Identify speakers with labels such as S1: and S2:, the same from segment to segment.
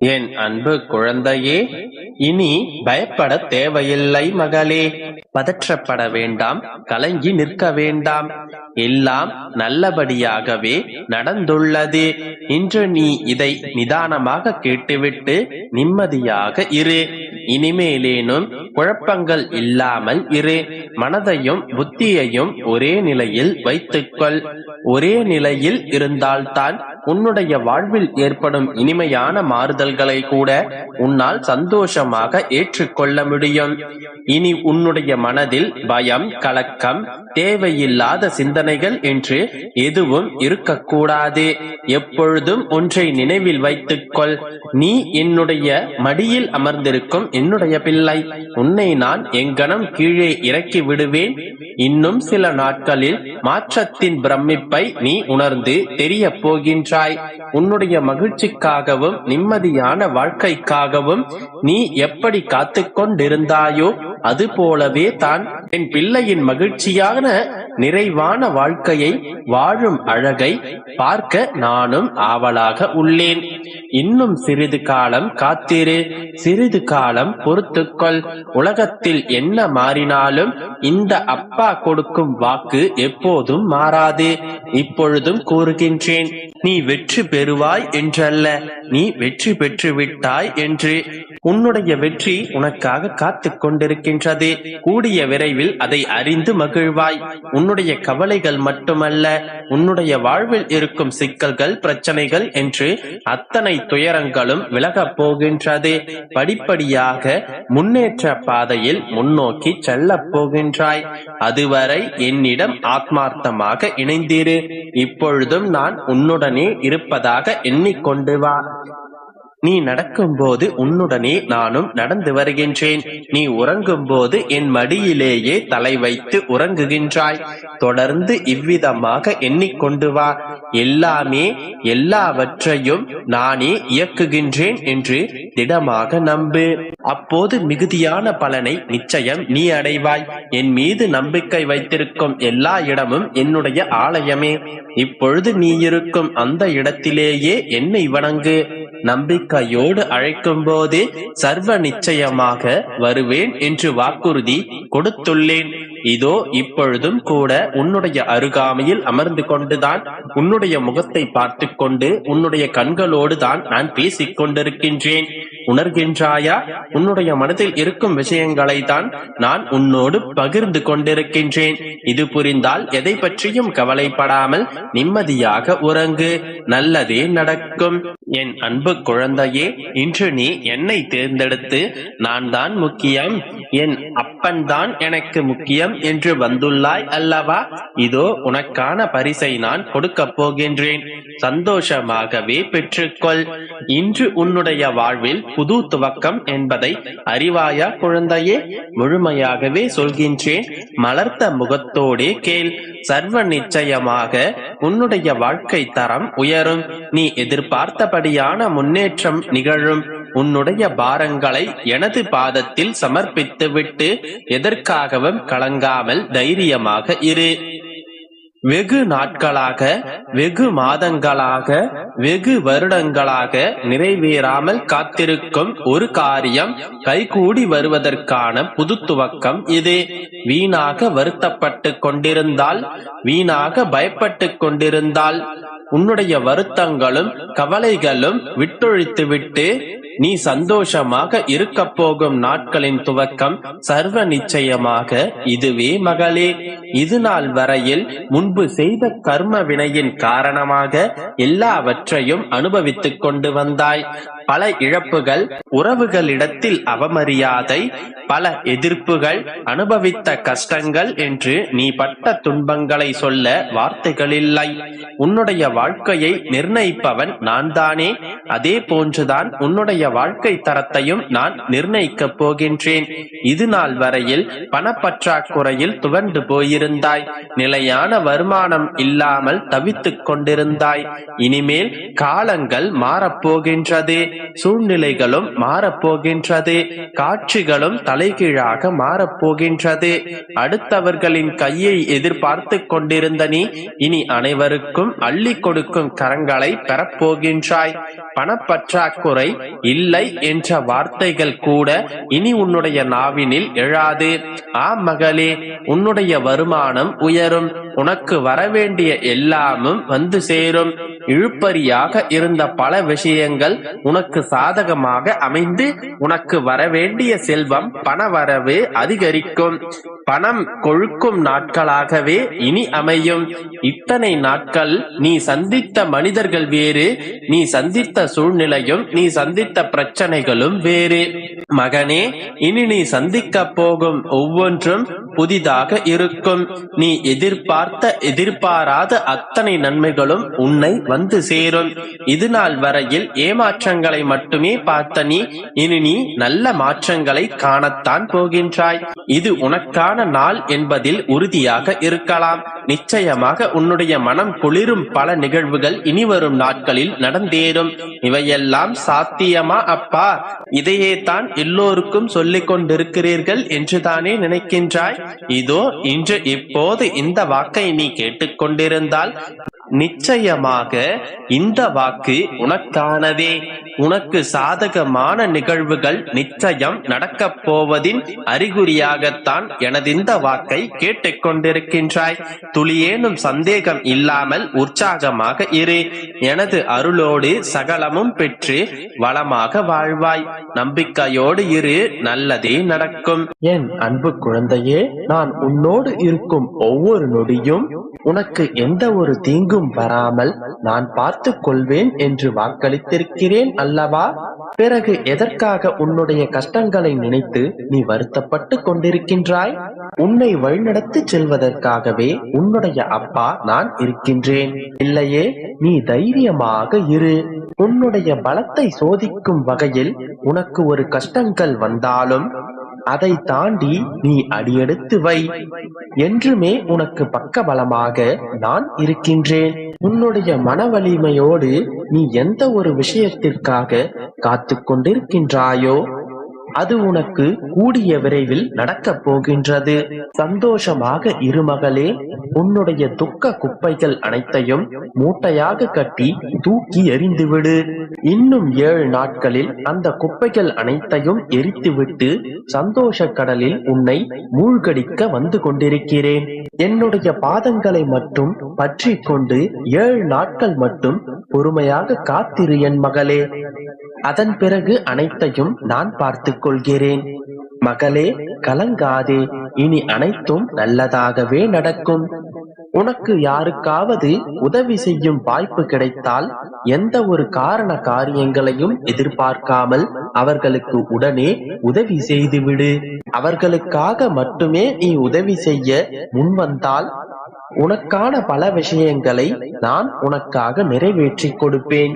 S1: என் அன்பு குழந்தையே, இனி பயப்பட தேவையில்லை மகளே. பதற்றப்பட வேண்டாம், கலங்கி நிற்க வேண்டாம். எல்லாம் நல்லபடியாகவே நடந்துள்ளது. இன்று நீ இதை நிதானமாக கேட்டுவிட்டு நிம்மதியாக இரு. இனிமேலேனும் குழப்பங்கள் இல்லாமல் இரு. மனதையும் புத்தியையும் ஒரே நிலையில் வைத்துக்கொள். ஒரே நிலையில் இருந்தால்தான் உன்னுடைய வாழ்வில் ஏற்படும் இனிமையான மாறுதல்களை கூட உன்னால் சந்தோஷமாக ஏற்றுக்கொள்ள முடியும். இனி உன்னுடைய மனதில் பயம், கலக்கம், தேவையில்லாத சிந்தனைகள் என்று எதுவும் இருக்கக்கூடாது. எப்பொழுதும் ஒன்றை நினைவில் வைத்துக்கொள். நீ என்னுடைய மடியில் அமர்ந்திருக்கும் என்னுடைய பிள்ளை. உன்னை நான் எங்கனம் கீழே இறக்கி விடுவேன். இன்னும் சில நாட்களில் மாற்றத்தின் பிரமிப்பை நீ உணர்ந்து தெரிய போகின்றாய். உன்னுடைய மகிழ்ச்சிக்காகவும் நிம்மதியான வாழ்க்கைக்காகவும் நீ எப்படி காத்து கொண்டிருந்தாயோ அது போலவே தான் என் பிள்ளையின் மகிழ்ச்சியான நிறைவான வாழ்க்கையை வாழும் அழகை பார்க்க நானும் ஆவலாக உள்ளேன். இன்னும் சிறிது காலம் காத்திரு, சிறிது காலம் பொறுத்துக்கொள். உலகத்தில் என்ன மாறினாலும் இந்த அப்பா கொடுக்கும் வாக்கு எப்போதும் மாறாது. இப்பொழுதும் கூறுகின்றேன், நீ வெற்றி பெறுவாய் என்றல்ல, நீ வெற்றி பெற்று விட்டாய் என்று. உன்னுடைய வெற்றி உனக்காக காத்து கொண்டிருக்கின்றது. கூடிய விரைவில் அதை அறிந்து மகிழ்வாய். உன்னுடைய கவலைகள் மட்டுமல்ல, உன்னுடைய வாழ்வில் இருக்கும் சிக்கல்கள், பிரச்சனைகள் என்று அத்தனை துயரங்களும் விலகப் போகின்றது. படிப்படியாக முன்னேற்ற பாதையில் முன்னோக்கி செல்லப் போகின்றாய். அதுவரை என்னிடம் ஆத்மார்த்தமாக இணைந்திரு. இப்பொழுதும் நான் உன்னுடனே இருப்பதாக எண்ணிக்கொண்டு வா. நீ நடக்கும்போது உன்னுடனே நானும் நடந்து வருகின்றேன். நீ உறங்கும் போது என் மடியிலேயே தலை வைத்து உறங்குகின்றாய். தொடர்ந்து இவ்விதமாக எண்ணிக்கொண்டு வா. எல்லாமே எல்லாவற்றையும் நானே இயக்குகின்றேன் என்று திடமாக நம்பு. அப்போது மிகுதியான பலனை நிச்சயம் நீ அடைவாய். என் மீது நம்பிக்கை வைத்திருக்கும் எல்லா இடமும் என்னுடைய ஆலயமே. இப்பொழுது நீ இருக்கும் அந்த இடத்திலேயே என்னை வணங்கு. நம்பிக்கையோடு அழைக்கும் போது சர்வ நிச்சயமாக வருவேன் என்று வாக்குறுதி கொடுத்துள்ளேன். இதோ இப்பொழுதும் கூட உன்னுடைய அருகாமையில் அமர்ந்து கொண்டுதான் உன்னுடைய முகத்தை பார்த்து கொண்டு உன்னுடைய கண்களோடு தான் நான் பேசிக் கொண்டிருக்கின்றேன். உணர்கின்றாயா? உன்னுடைய மனதில் இருக்கும் விஷயங்களை தான் நான் உன்னோடு பகிர்ந்து கொண்டிருக்கின்றேன். இது புரிந்தால் எதை பற்றியும் கவலைப்படாமல் நிம்மதியாக உறங்கு. நல்லதே நடக்கும். என் அன்பு குழந்தையே, இன்று நீ என்னை தேர்ந்தெடுத்து நான் தான் முக்கியம், என் அப்பன் தான் எனக்கு முக்கியம் என்று வந்துள்ளாய் அல்லவா? இதோ உனக்கான பரிசை நான் கொடுக்க போகின்றேன். சந்தோஷமாகவே பெற்றுக்கொள். இன்று உன்னுடைய வாழ்வில் புது துவக்கம் என்பதை அறிவாயா குழந்தையே? முழுமையாகவே சொல்கின்றேன். மலர்த்த முகத்தோடே கேள். சர்வ நிச்சயமாக உன்னுடைய வாழ்க்கை தரம் உயரும். நீ எதிர்பார்த்தபடியான முன்னேற்றம் நிகழும். உன்னுடைய பாரங்களை எனது பாதத்தில் சமர்ப்பித்துவிட்டு எதற்காகவும் கலங்காமல் தைரியமாக இரு. வெகு நாட்களாக, வெகு மாதங்களாக, வெகு வருடங்களாக நிறைவேறாமல் காத்திருக்கும் ஒரு காரியம் கைகூடி வருவதற்கான புது துவக்கம் இது. வீணாக வருத்தப்பட்டு கொண்டிருந்தால், வீணாக பயப்பட்டு கொண்டிருந்தால், உன்னுடைய வருத்தங்களும் கவலைகளும் விட்டொழித்துவிட்டு நீ சந்தோஷமாக இருக்க போகும் நாட்களின் துவக்கம் சர்வ நிச்சயமாக இதுவே மகளே. இது நாள் வரையில் முன்பு செய்த கர்ம வினையின் காரணமாக எல்லாவற்றையும் அனுபவித்துக் கொண்டு வந்தாய். பல இழப்புகள், உறவுகளிடத்தில் அவமரியாதை, பல எதிர்ப்புகள், அனுபவித்த கஷ்டங்கள் என்று நீ பட்ட துன்பங்களை சொல்ல வார்த்தைகள் இல்லை. உன்னுடைய வாழ்க்கையை நிர்ணயிப்பவன் நான் தானே. அதே போன்றுதான் உன்னுடைய வாழ்க்கை தரத்தையும் நான் நிர்ணயிக்கப் போகின்றேன். இது நாள் வரையில் பணப்பற்றாக்குறையில் துவண்டு போயிருந்தாய். நிலையான வருமானம் இல்லாமல் தவித்துக் கொண்டிருந்தாய். இனிமேல் காலங்கள் மாறப்போகின்றது. சூழ்நிலைகளும் மாறப்போகின்றது. காட்சிகளும் தலைகீழாக மாறப்போகின்றது. அடுத்தவர்களின் கையை எதிர்பார்த்து கொண்டிருந்த நீ இனி அனைவருக்கும் அள்ளி கொடுக்கும் கரங்களை பெறப்போகின்றாய். பணப்பற்றாக்குறை இல்லை என்ற வார்த்தைகள் கூட இனி உன்னுடைய நாவினில் எழாது. ஆம் மகளே, உன்னுடைய வருமானம் உயரும். உனக்கு வரவேண்டிய எல்லாமும் வந்து சேரும். இழுப்பறியாக இருந்த பல விஷயங்கள் உனக்கு சாதகமாக அமைந்து உனக்கு வரவேண்டிய செல்வம் பணவரவு அதிகரிக்கும். பணம் கொழுக்கும் நாட்களாகவே இனி அமையும். இத்தனை நாட்கள் நீ சந்தித்த மனிதர்கள் வேறு, நீ சந்தித்த சூழ்நிலையும் நீ சந்தித்த பிரச்சனைகளும் வேறு. மகனே, இனி நீ சந்திக்க போகும் ஒவ்வொன்றும் புதிதாக இருக்கும். நீ எதிர்பாராத அத்தனை நன்மைகளும் உன்னை வந்து சேரும். இது நாள் வரையில் ஏமாற்றங்களை மட்டுமே பார்த்த நீ இனி நீ நல்ல மாற்றங்களை காணத்தான் போகின்றாய். இது உனக்கான நாள் என்பதில் உறுதியாக இருக்கலாம். நிச்சயமாக உன்னுடைய மனம் குளிரும் பல நிகழ்வுகள் இனி வரும் நாட்களில் நடந்தேறும். இவையெல்லாம் சாத்தியமா அப்பா? இதையே தான் எல்லோருக்கும் சொல்லிக் கொண்டிருக்கிறீர்கள் என்றுதானே நினைக்கின்றாய்? இதோ இன்று இப்போது இந்த வாக்கை நீ கேட்டுக்கொண்டிருந்தால் நிச்சயமாக இந்த வாக்கு உனக்கானதே. உனக்கு சாதகமான நிகழ்வுகள் நிச்சயம் நடக்கப் போவதின் அறிகுறியாகத்தான் எனது இந்த வாக்கை கேட்டுக்கொண்டிருக்கின்றாய். துளியேனும் சந்தேகம் இல்லாமல் உற்சாகமாக இரு. எனது அருளோடு சகலமும் பெற்று வளமாக வாழ்வாய். நம்பிக்கையோடு இரு, நல்லதே நடக்கும். என் அன்பு குழந்தையே, நான் உன்னோடு இருக்கும் ஒவ்வொரு நொடியும் உனக்கு எந்த ஒரு தீங்கும் வராமல் நான் பார்த்துக் கொள்வேன் என்று வாக்களித்திருக்கிறேன் அல்லவா? பிறகு எதற்காக உன்னுடைய கஷ்டங்களை நினைத்து நீ வருத்தப்பட்டு கொண்டிருக்கின்றாய்? உன்னை வழிநடத்தி செல்வதற்காகவே உன்னுடைய அப்பா நான் இருக்கின்றேன். இல்லையே, நீ தைரியமாக இரு. உன்னுடைய பலத்தை சோதிக்கும் வகையில் உனக்கு ஒரு கஷ்டங்கள் வந்தாலும் அதை தாண்டி நீ அடியெடுத்து வை. என்றுமே உனக்கு பக்கபலமாக நான் இருக்கின்றேன். உன்னுடைய மன வலிமையோடு நீ எந்த ஒரு விஷயத்திற்காக காத்து கொண்டிருக்கின்றாயோ அது உனக்கு கூடிய விரைவில் நடக்கப் போகின்றது. சந்தோஷமாக இருமகளே. உன்னுடைய துக்க குப்பைகள் அனைத்தையும் மூட்டையாக கட்டி தூக்கி எறிந்துவிடு. இன்னும் 7 நாட்களில் அந்த குப்பைகள் அனைத்தையும் எரித்துவிட்டு சந்தோஷ கடலில் உன்னை மூழ்கடிக்க வந்து கொண்டிருக்கிறேன். என்னுடைய பாதங்களை மட்டும் பற்றி கொண்டு 7 நாட்கள் மட்டும் பொறுமையாக காத்திரு என் மகளே. அதன் பிறகு அனைத்தையும் நான் பார்த்துக் கொள்கிறேன். மகளே, கலங்காதே. இனி அனைத்தும் நல்லதாகவே நடக்கும். உனக்கு யாருக்காவது உதவி செய்யும் வாய்ப்பு கிடைத்தால் எந்த ஒரு காரண காரியங்களையும் எதிர்பார்க்காமல் அவர்களுக்கு உடனே உதவி செய்துவிடு. அவர்களுக்காக மட்டுமே நீ உதவி செய்ய முன்வந்தால் உனக்கான பல விஷயங்களை நான் உனக்காக நிறைவேற்றி கொடுப்பேன்.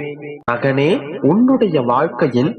S1: மகனே, உன்னுடைய வாழ்க்கையில்